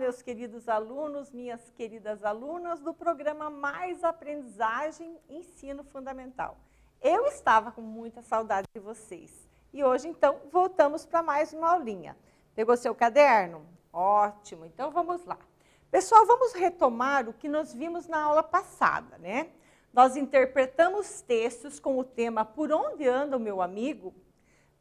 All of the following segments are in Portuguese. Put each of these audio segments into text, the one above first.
meus queridos alunos, minhas queridas alunas do programa Mais Aprendizagem Ensino Fundamental. Eu estava com muita saudade de vocês. E hoje, então, voltamos para mais uma aulinha. Pegou seu caderno? Ótimo, então vamos lá. Pessoal, vamos retomar o que nós vimos na aula passada, né? Nós interpretamos textos com o tema Por onde anda o meu amigo?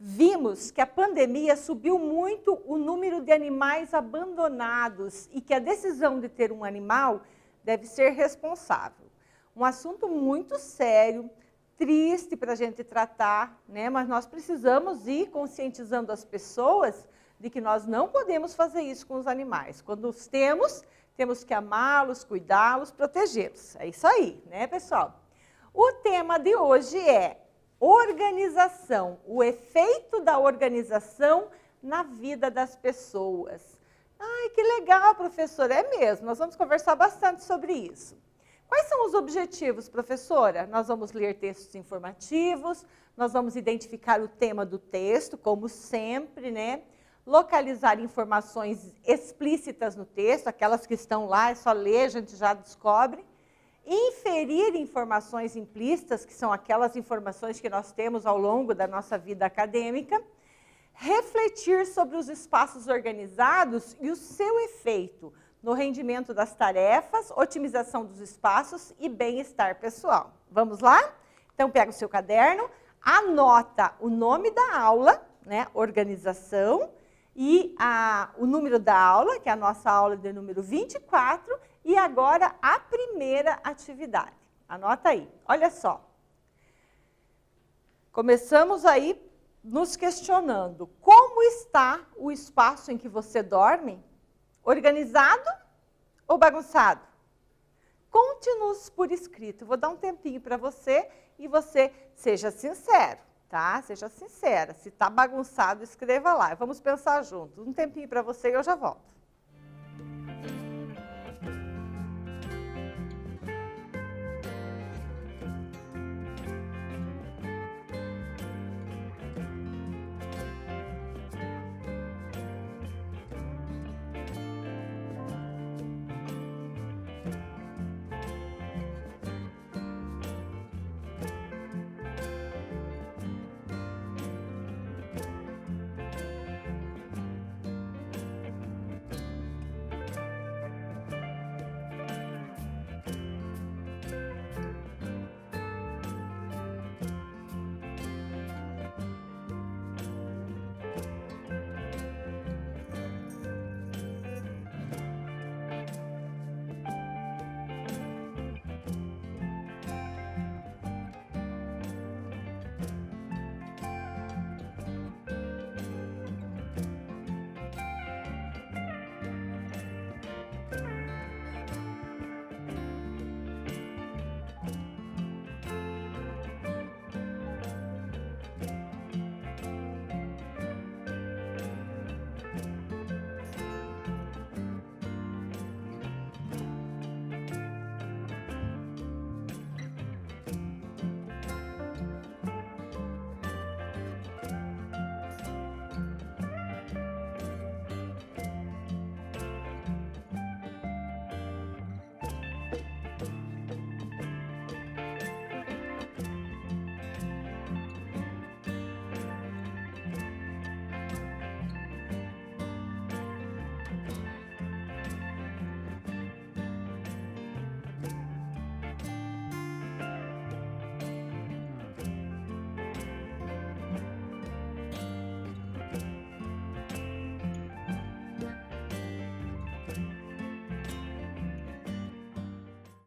Vimos que a pandemia subiu muito o número de animais abandonados e que a decisão de ter um animal deve ser responsável. Um assunto muito sério, triste para a gente tratar, né? Mas nós precisamos ir conscientizando as pessoas de que nós não podemos fazer isso com os animais. Quando os temos que amá-los, cuidá-los, protegê-los. É isso aí, né, pessoal? O tema de hoje é organização, o efeito da organização na vida das pessoas. Ai, que legal, professora, é mesmo, nós vamos conversar bastante sobre isso. Quais são os objetivos, professora? Nós vamos ler textos informativos, nós vamos identificar o tema do texto, como sempre, né? Localizar informações explícitas no texto, aquelas que estão lá, é só ler, a gente já descobre. Inferir informações implícitas, que são aquelas informações que nós temos ao longo da nossa vida acadêmica. Refletir sobre os espaços organizados e o seu efeito no rendimento das tarefas, otimização dos espaços e bem-estar pessoal. Vamos lá? Então, pega o seu caderno, anota o nome da aula, né? Organização, e o número da aula, que é a nossa aula de número 24, e agora a primeira atividade. Anota aí, olha só. Começamos aí nos questionando como está o espaço em que você dorme? Organizado ou bagunçado? Conte-nos por escrito. Vou dar um tempinho para você e você seja sincero, tá? Seja sincera. Se está bagunçado, escreva lá. Vamos pensar juntos. Um tempinho para você e eu já volto.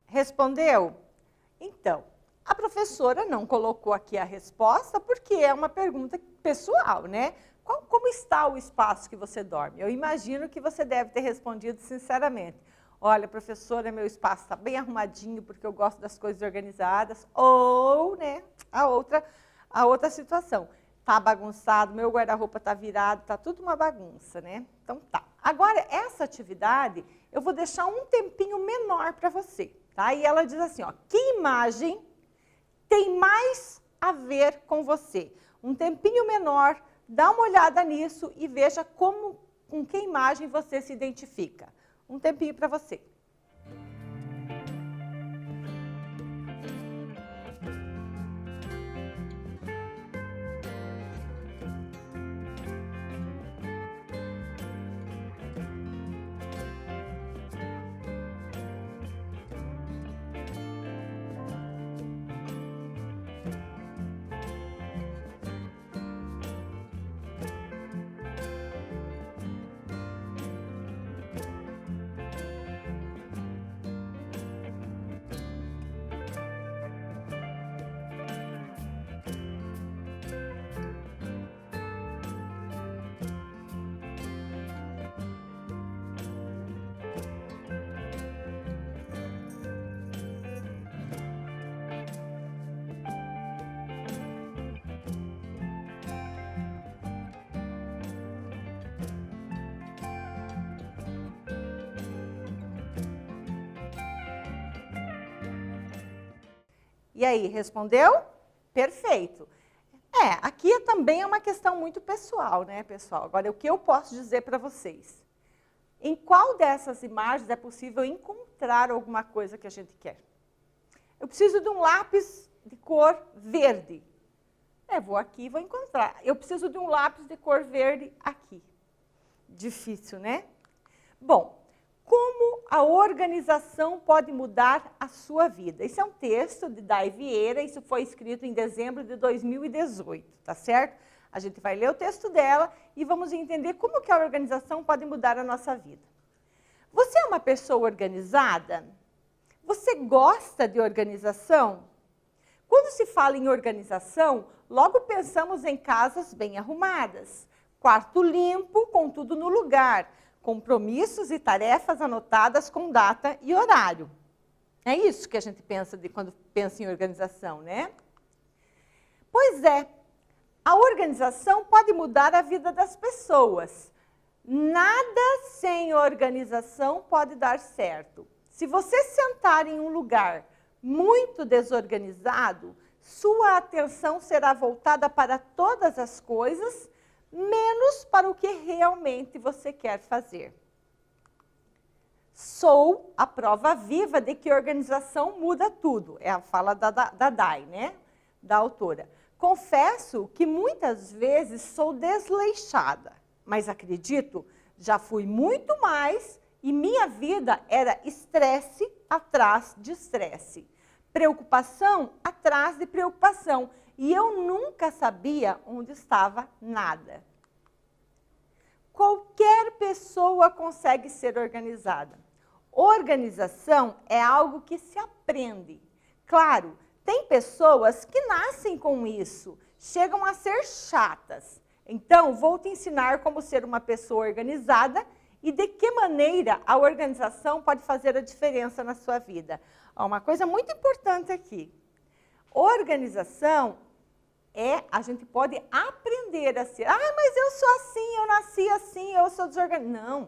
Respondeu? Então, a professora não colocou aqui a resposta porque é uma pergunta pessoal, né? Como está o espaço que você dorme? Eu imagino que você deve ter respondido sinceramente. Olha, professora, meu espaço está bem arrumadinho porque eu gosto das coisas organizadas. Ou, né, a outra situação. Está bagunçado, meu guarda-roupa está virado, está tudo uma bagunça, né? Então tá. Agora, essa atividade, eu vou deixar um tempinho menor para você. Tá? E ela diz assim, ó, que imagem tem mais a ver com você? Um tempinho menor, dá uma olhada nisso e veja com que imagem você se identifica. um tempinho para você. E aí, respondeu? Perfeito. Aqui também é uma questão muito pessoal, né, pessoal? Agora, o que eu posso dizer para vocês? Em qual dessas imagens é possível encontrar alguma coisa que a gente quer? Eu preciso de um lápis de cor verde. Vou aqui e vou encontrar. Eu preciso de um lápis de cor verde aqui. Difícil, né? Bom, como a organização pode mudar a sua vida? Esse é um texto de Day Vieira, isso foi escrito em dezembro de 2018, tá certo? A gente vai ler o texto dela e vamos entender como que a organização pode mudar a nossa vida. Você é uma pessoa organizada? Você gosta de organização? Quando se fala em organização, logo pensamos em casas bem arrumadas, quarto limpo, com tudo no lugar, compromissos e tarefas anotadas com data e horário. É isso que a gente pensa quando pensa em organização, né? Pois é, a organização pode mudar a vida das pessoas. Nada sem organização pode dar certo. Se você sentar em um lugar muito desorganizado, sua atenção será voltada para todas as coisas, menos para o que realmente você quer fazer. Sou a prova viva de que organização muda tudo. É a fala da Day, né? Da autora. Confesso que muitas vezes sou desleixada, mas acredito, já fui muito mais e minha vida era estresse atrás de estresse, preocupação atrás de preocupação. E eu nunca sabia onde estava nada. Qualquer pessoa consegue ser organizada. Organização é algo que se aprende. Claro, tem pessoas que nascem com isso, chegam a ser chatas. Então, vou te ensinar como ser uma pessoa organizada e de que maneira a organização pode fazer a diferença na sua vida. Uma coisa muito importante aqui. Organização a gente pode aprender a ser. Mas eu sou assim, eu nasci assim, eu sou desorganizada. Não.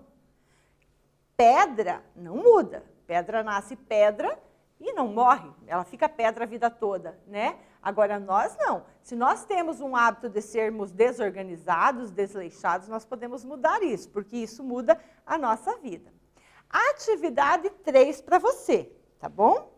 Pedra não muda. Pedra nasce pedra e não morre. Ela fica pedra a vida toda, né? Agora, nós não. Se nós temos um hábito de sermos desorganizados, desleixados, nós podemos mudar isso, porque isso muda a nossa vida. Atividade 3 para você, tá bom?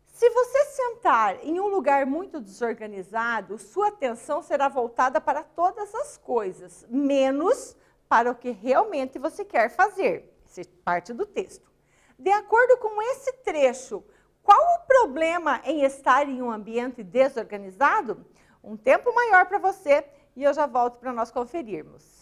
Se você sentar em um lugar muito desorganizado, sua atenção será voltada para todas as coisas, menos para o que realmente você quer fazer. Isso é parte do texto. De acordo com esse trecho, qual o problema em estar em um ambiente desorganizado? Um tempo maior para você e eu já volto para nós conferirmos.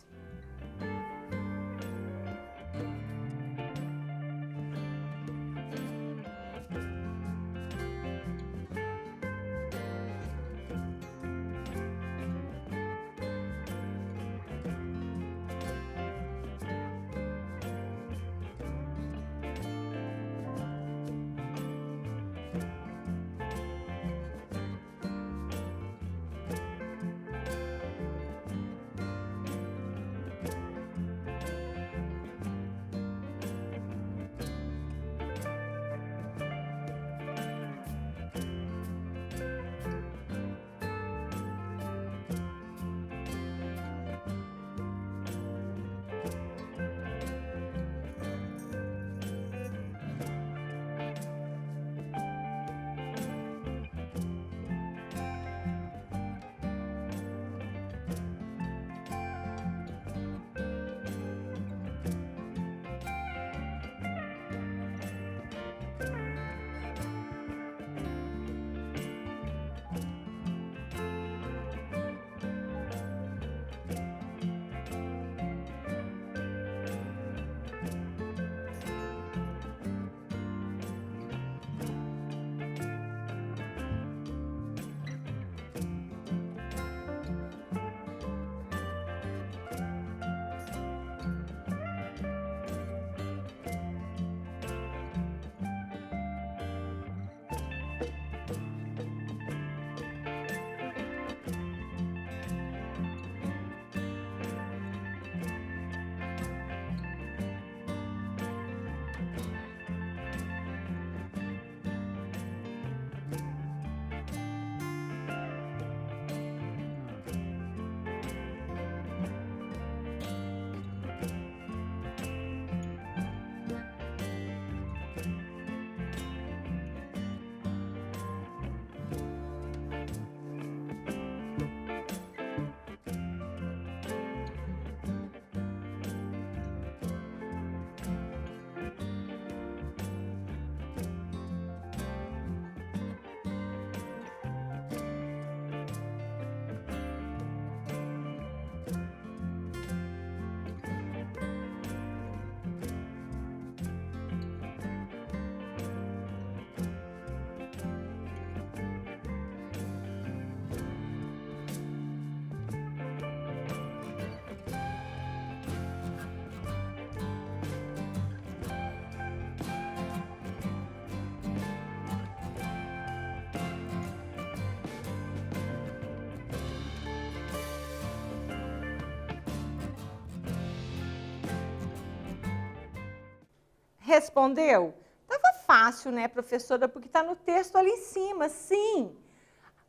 respondeu? Estava fácil, né, professora, porque está no texto ali em cima, sim.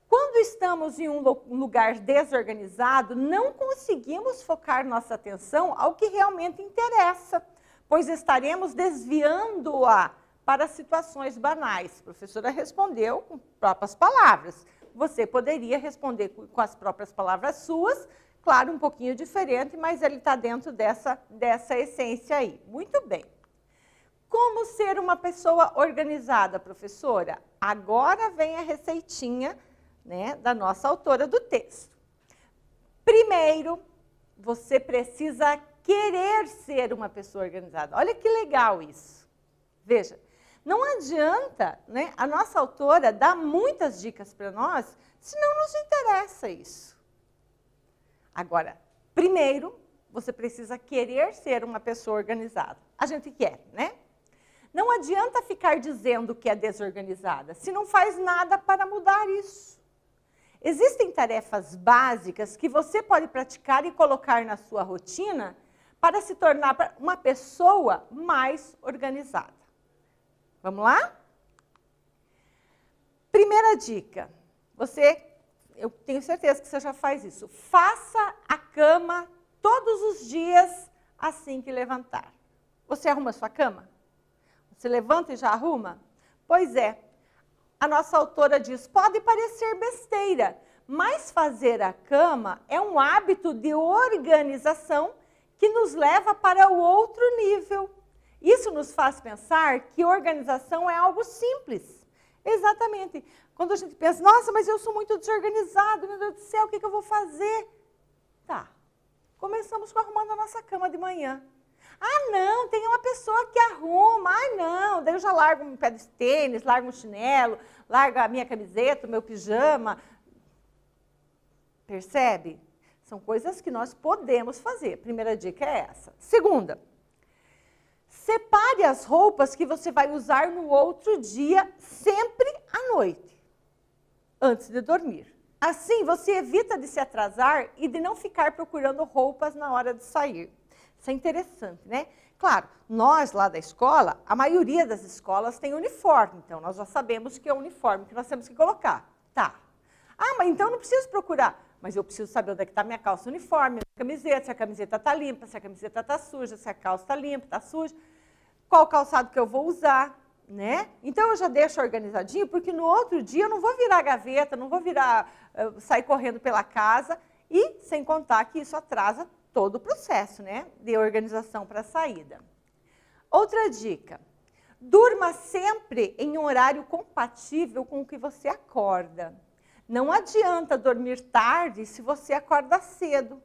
Quando estamos em um lugar desorganizado, não conseguimos focar nossa atenção ao que realmente interessa, pois estaremos desviando-a para situações banais. A professora respondeu com próprias palavras. Você poderia responder com as próprias palavras suas, claro, um pouquinho diferente, mas ele está dentro dessa essência aí. Muito bem. Como ser uma pessoa organizada, professora? Agora vem a receitinha, né, da nossa autora do texto. Primeiro, você precisa querer ser uma pessoa organizada. Olha que legal isso. Veja, não adianta, né, a nossa autora dar muitas dicas para nós se não nos interessa isso. Agora, primeiro, você precisa querer ser uma pessoa organizada. A gente quer, né? Não adianta ficar dizendo que é desorganizada, se não faz nada para mudar isso. Existem tarefas básicas que você pode praticar e colocar na sua rotina para se tornar uma pessoa mais organizada. Vamos lá? Primeira dica. Eu tenho certeza que você já faz isso. Faça a cama todos os dias assim que levantar. Você arruma a sua cama? Você levanta e já arruma? Pois é. A nossa autora diz, pode parecer besteira, mas fazer a cama é um hábito de organização que nos leva para o outro nível. Isso nos faz pensar que organização é algo simples. Exatamente. Quando a gente pensa, nossa, mas eu sou muito desorganizado, meu Deus do céu, o que eu vou fazer? Tá. Começamos com arrumando a nossa cama de manhã. Ah, não, tem uma pessoa que arruma. Ah, não, daí eu já largo um pé de tênis, largo um chinelo, largo a minha camiseta, o meu pijama. Percebe? São coisas que nós podemos fazer. Primeira dica é essa. Segunda, separe as roupas que você vai usar no outro dia, sempre à noite, antes de dormir. Assim, você evita de se atrasar e de não ficar procurando roupas na hora de sair. Isso é interessante, né? Claro, nós lá da escola, a maioria das escolas tem uniforme, então nós já sabemos que é o uniforme que nós temos que colocar. Tá. Ah, mas então não preciso procurar. Mas eu preciso saber onde é que está minha calça uniforme, minha camiseta, se a camiseta está limpa, se a camiseta está suja, se a calça está limpa, está suja, qual calçado que eu vou usar, né? Então eu já deixo organizadinho, porque no outro dia eu não vou virar gaveta, não vou sair correndo pela casa, e sem contar que isso atrasa todo o processo, né, de organização para a saída. Outra dica, durma sempre em um horário compatível com o que você acorda. Não adianta dormir tarde se você acorda cedo.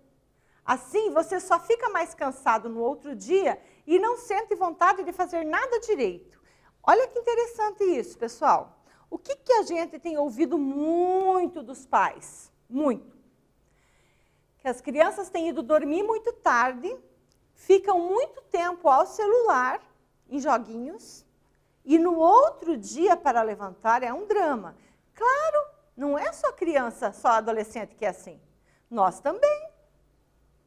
Assim, você só fica mais cansado no outro dia e não sente vontade de fazer nada direito. Olha que interessante isso, pessoal. O que a gente tem ouvido muito dos pais? Muito. Que as crianças têm ido dormir muito tarde, ficam muito tempo ao celular, em joguinhos, e no outro dia para levantar é um drama. Claro, não é só criança, só adolescente que é assim. Nós também.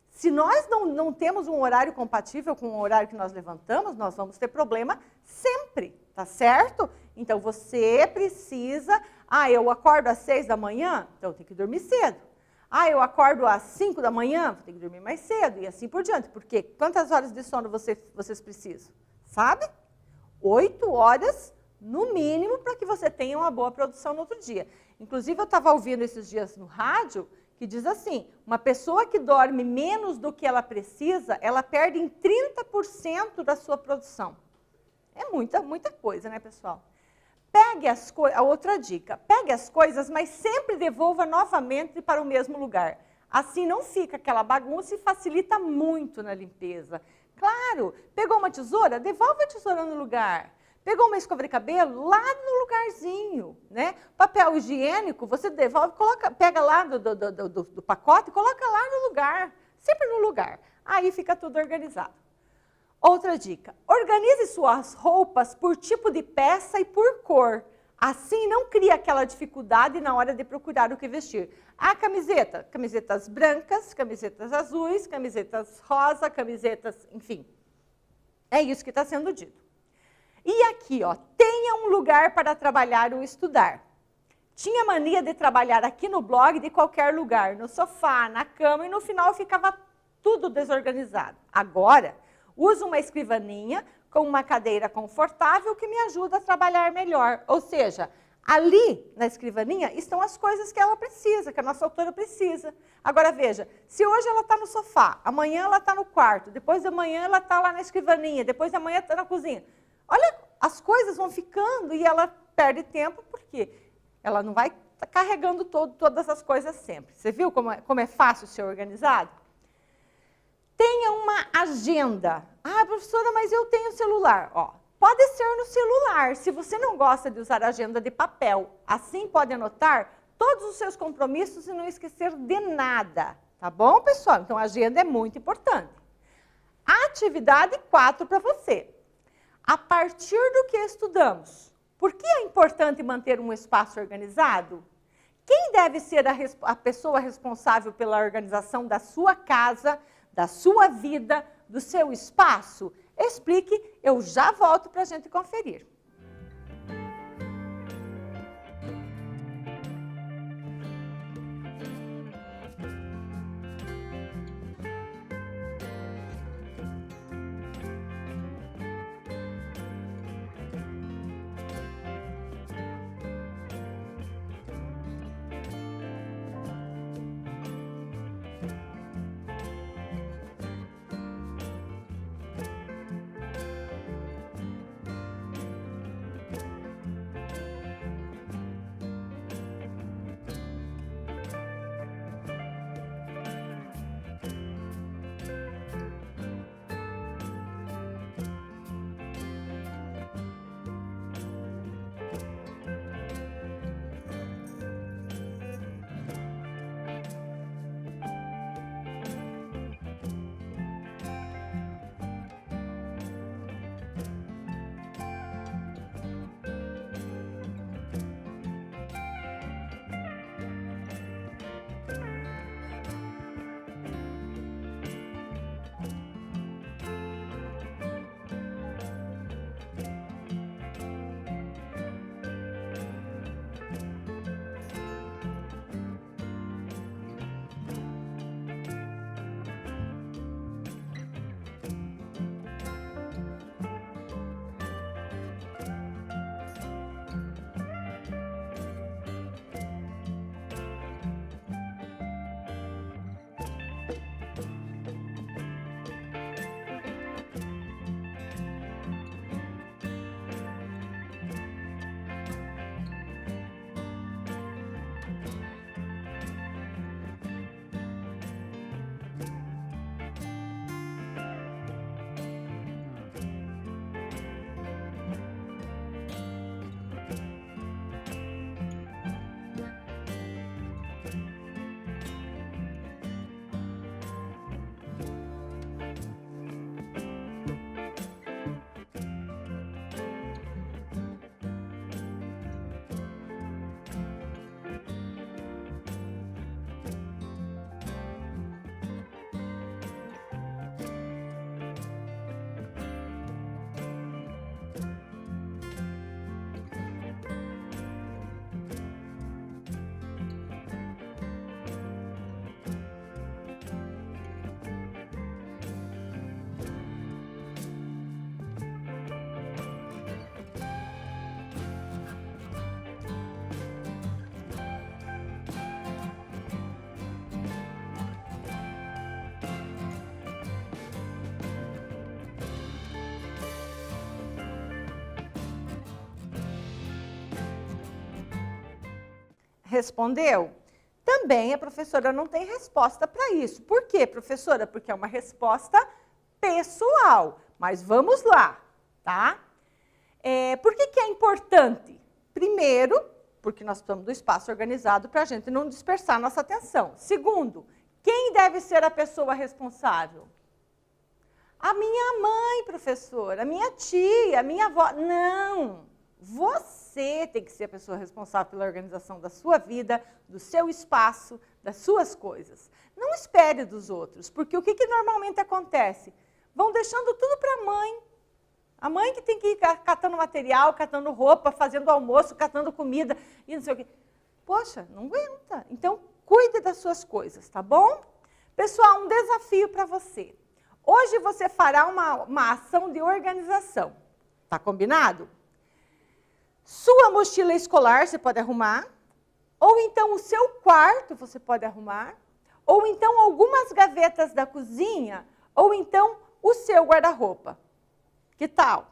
Se nós não temos um horário compatível com o horário que nós levantamos, nós vamos ter problema sempre, tá certo? Então você precisa, eu acordo às 6 da manhã, então eu tenho que dormir cedo. Eu acordo às 5 da manhã, vou ter que dormir mais cedo, e assim por diante. Porque quantas horas de sono vocês precisam? Sabe? 8 horas, no mínimo, para que você tenha uma boa produção no outro dia. Inclusive, eu estava ouvindo esses dias no rádio, que diz assim, uma pessoa que dorme menos do que ela precisa, ela perde em 30% da sua produção. É muita coisa, né, pessoal? Pegue a outra dica, pegue as coisas, mas sempre devolva novamente para o mesmo lugar. Assim não fica aquela bagunça e facilita muito na limpeza. Claro, pegou uma tesoura, devolve a tesoura no lugar. Pegou uma escova de cabelo, lá no lugarzinho, né? Papel higiênico, você devolve, pega lá do pacote e coloca lá no lugar, sempre no lugar. Aí fica tudo organizado. Outra dica, organize suas roupas por tipo de peça e por cor. Assim não cria aquela dificuldade na hora de procurar o que vestir. A camiseta, camisetas brancas, camisetas azuis, camisetas rosa, camisetas, enfim. É isso que está sendo dito. E aqui, ó, tenha um lugar para trabalhar ou estudar. Tinha mania de trabalhar aqui no blog de qualquer lugar, no sofá, na cama, e no final ficava tudo desorganizado. Agora, uso uma escrivaninha com uma cadeira confortável que me ajuda a trabalhar melhor. Ou seja, ali na escrivaninha estão as coisas que ela precisa, que a nossa autora precisa. Agora veja, se hoje ela está no sofá, amanhã ela está no quarto, depois de amanhã ela está lá na escrivaninha, depois de amanhã está na cozinha. Olha, as coisas vão ficando e ela perde tempo porque ela não vai carregando todas as coisas sempre. Você viu como é fácil ser organizado? Tenha uma agenda. Ah, professora, mas eu tenho celular. Ó, pode ser no celular, se você não gosta de usar agenda de papel. Assim pode anotar todos os seus compromissos e não esquecer de nada. Tá bom, pessoal? Então, a agenda é muito importante. Atividade 4 para você. A partir do que estudamos, por que é importante manter um espaço organizado? Quem deve ser a pessoa responsável pela organização da sua casa, da sua vida, do seu espaço? Explique, eu já volto para a gente conferir. Respondeu? Também a professora não tem resposta para isso. Por quê, professora? Porque é uma resposta pessoal. Mas vamos lá, tá? Por que é importante? Primeiro, porque nós precisamos do espaço organizado para a gente não dispersar nossa atenção. Segundo, quem deve ser a pessoa responsável? A minha mãe, professora, a minha tia, a minha avó. Não! Você tem que ser a pessoa responsável pela organização da sua vida, do seu espaço, das suas coisas. Não espere dos outros, porque o que normalmente acontece? Vão deixando tudo para a mãe. A mãe que tem que ir catando material, catando roupa, fazendo almoço, catando comida e não sei o quê. Poxa, não aguenta. Então, cuide das suas coisas, tá bom? Pessoal, um desafio para você. Hoje você fará uma ação de organização. Tá combinado? Sua mochila escolar você pode arrumar. Ou então o seu quarto você pode arrumar. Ou então algumas gavetas da cozinha. Ou então o seu guarda-roupa. Que tal?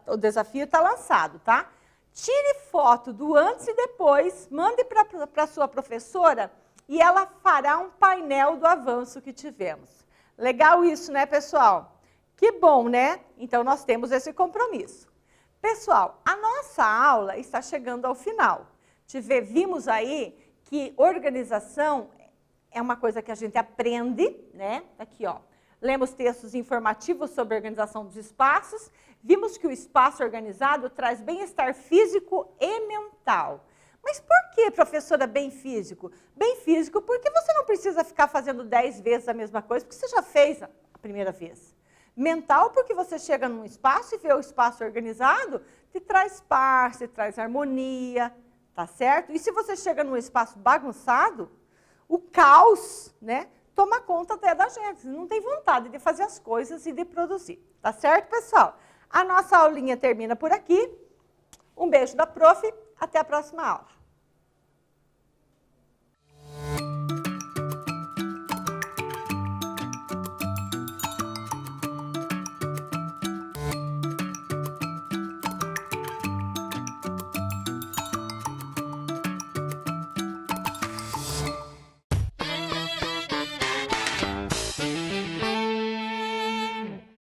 O desafio está lançado, tá? Tire foto do antes e depois, mande para a sua professora e ela fará um painel do avanço que tivemos. Legal isso, né, pessoal? Que bom, né? Então, nós temos esse compromisso. Pessoal, a nossa aula está chegando ao final. Vimos aí que organização é uma coisa que a gente aprende, né? Aqui, ó. Lemos textos informativos sobre a organização dos espaços. Vimos que o espaço organizado traz bem-estar físico e mental. Mas por que, professora, bem físico? Bem físico porque você não precisa ficar fazendo 10 vezes a mesma coisa, porque você já fez a primeira vez. Mental porque você chega num espaço e vê o espaço organizado, te traz paz, te traz harmonia, tá certo? E se você chega num espaço bagunçado, o caos, né? Toma conta até da gente, não tem vontade de fazer as coisas e de produzir. Tá certo, pessoal? A nossa aulinha termina por aqui. Um beijo da prof, até a próxima aula.